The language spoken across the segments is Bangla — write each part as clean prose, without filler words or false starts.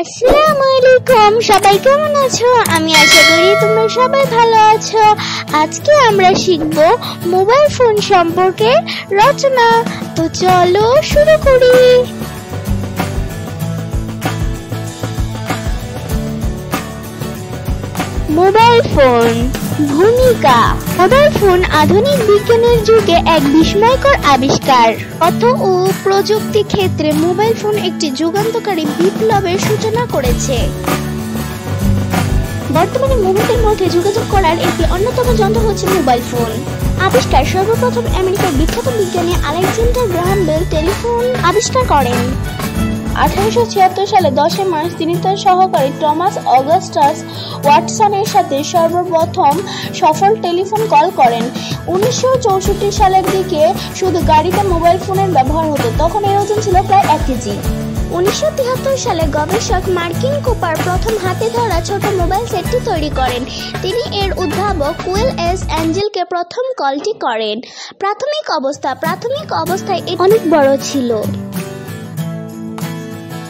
আসসালামু আলাইকুম, সবাই কেমন আছো? আমি আশা করি তোমরা সবাই ভালো আছো। আজকে আমরা শিখব মোবাইল ফোন সম্পর্কে রচনা। তো চলো শুরু করি। মোবাইল ফোন ভূমিকা। মোবাইল ফোন আধুনিক বিজ্ঞানের যুগে এক বিস্ময়কর আবিষ্কার। তথ্য ও প্রযুক্তি ক্ষেত্রে মোবাইল ফোন একটি যুগান্তকারী বিপ্লবের সূচনা করেছে। বর্তমানে মুহূর্তের মধ্যে যোগাযোগ করার একটি অন্যতম যন্ত্র হচ্ছে মোবাইল ফোন। আবিষ্কার সর্বপ্রথম আমেরিকার বিখ্যাত বিজ্ঞানী আলেকজান্ডার গ্রাহাম বেল টেলিফোন আবিষ্কার করেন। 1876 সালে 10 মার্চ তিনি তার সহকারী টমাস অগাস্টাস ওয়াটসনের সাথে সর্বপ্রথম সফল টেলিফোন কল করেন। 1964 সালের দিকে শুধু গাড়িতে মোবাইল ফোনের ব্যবহার হতো, তখন এর ওজন ছিল প্রায় 1 কেজি। 1973 সালে গবেষক মার্কিন কুপার প্রথম হাতে ধরা ছোট মোবাইল সেটটি তৈরি করেন। তিনি এর উদ্ভাবক উইল এস অ্যাঞ্জেলকে প্রথম কলটি করেন। প্রাথমিক অবস্থায় এটি অনেক বড় ছিল।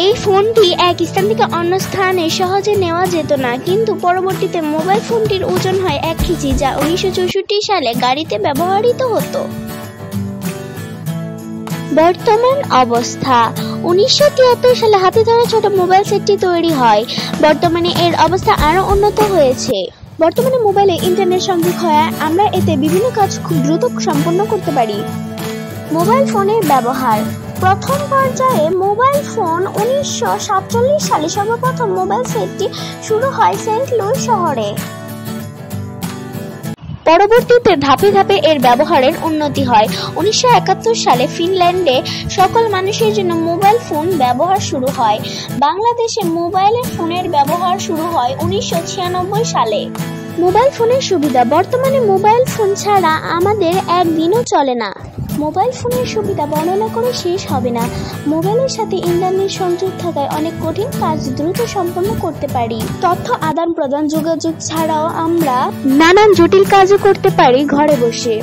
এই ফোনটি এক স্থান থেকে অন্য স্থানে সহজে নেওয়া যেত না, কিন্তু পরবর্তীতে মোবাইল ফোনটির ওজন হয় 1 কেজি, যা 1964 সালে গাড়িতে ব্যবহৃত হতো। বর্তমান অবস্থা। 1973 সালে হাতে ধরা ছোট মোবাইল সেটটি তৈরি হয়। বর্তমানে এর অবস্থা আরো উন্নত হয়েছে। বর্তমানে মোবাইলে ইন্টারনেট সংযোগ হয়, আমরা এতে বিভিন্ন কাজ খুব দ্রুত সম্পন্ন করতে পারি। মোবাইল ফোনের ব্যবহার। প্রথম পর্যায়ে মোবাইল ফোন 1947 সালে সর্বপ্রথম মোবাইল সেটটি শুরু হয় সেন্ট লুইস শহরে। পরবর্তীতে ধাপে ধাপে এর ব্যবহারের উন্নতি হয়। 1971 সালে ফিনল্যান্ডে সকল মানুষের জন্য মোবাইল ফোন ব্যবহার শুরু হয়। বাংলাদেশে মোবাইল ফোনের ব্যবহার শুরু হয় 1996 সালে। মোবাইল ফোনের সুবিধা। বর্তমানে মোবাইল ফোন ছাড়া আমাদের একদিনও চলে না। মোবাইল ফোনের সুবিধা বর্ণনা করে শেষ হবে না। মোবাইলের সাথে ইন্টারনেট সংযোগ থাকায় অনেক কঠিন কাজ দ্রুত সম্পন্ন করতে পারি। তথ্য আদান প্রদান, যোগাযোগ ছাড়াও আমরা নানান জটিল কাজও করতে পারি ঘরে বসে।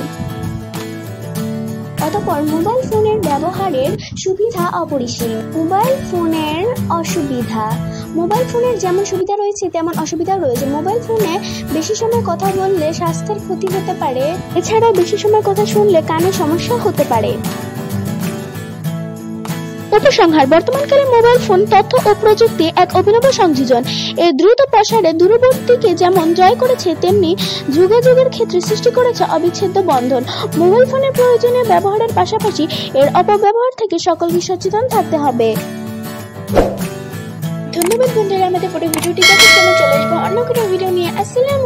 অতঃপর মোবাইল ফোনের ব্যবহারের সুবিধা অপরিসীম। মোবাইল ফোনের অসুবিধা। মোবাইল ফোনের যেমন সুবিধা রয়েছে তেমন অসুবিধা রয়েছে। মোবাইল ফোনে বেশি সময় কথা বললে স্বাস্থ্যের ক্ষতি হতে পারে। এছাড়াও বেশি সময় কথা শুনলে কানে সমস্যা হতে পারে। উপসংহার। বর্তমানকালে মোবাইল ফোন তথ্য ও প্রযুক্তি এক অভিনব সংযোজন। এর দ্রুত প্রসারে দূরবর্তীকে যেমন জয় করেছে, তেমনি যোগাযোগের ক্ষেত্রে সৃষ্টি করেছে অবিচ্ছেদ্য বন্ধন। মোবাইল ফোনের প্রয়োজনীয় ব্যবহারের পাশাপাশি এর অপব্যবহার থেকে সকলকে সচেতন থাকতে হবে। ধন্যবাদ বন্ধুরা, আমাদের পরে ভিডিওটি দেখার জন্য। চলে আসবো অন্য কোনো ভিডিও নিয়ে। আসসালাম।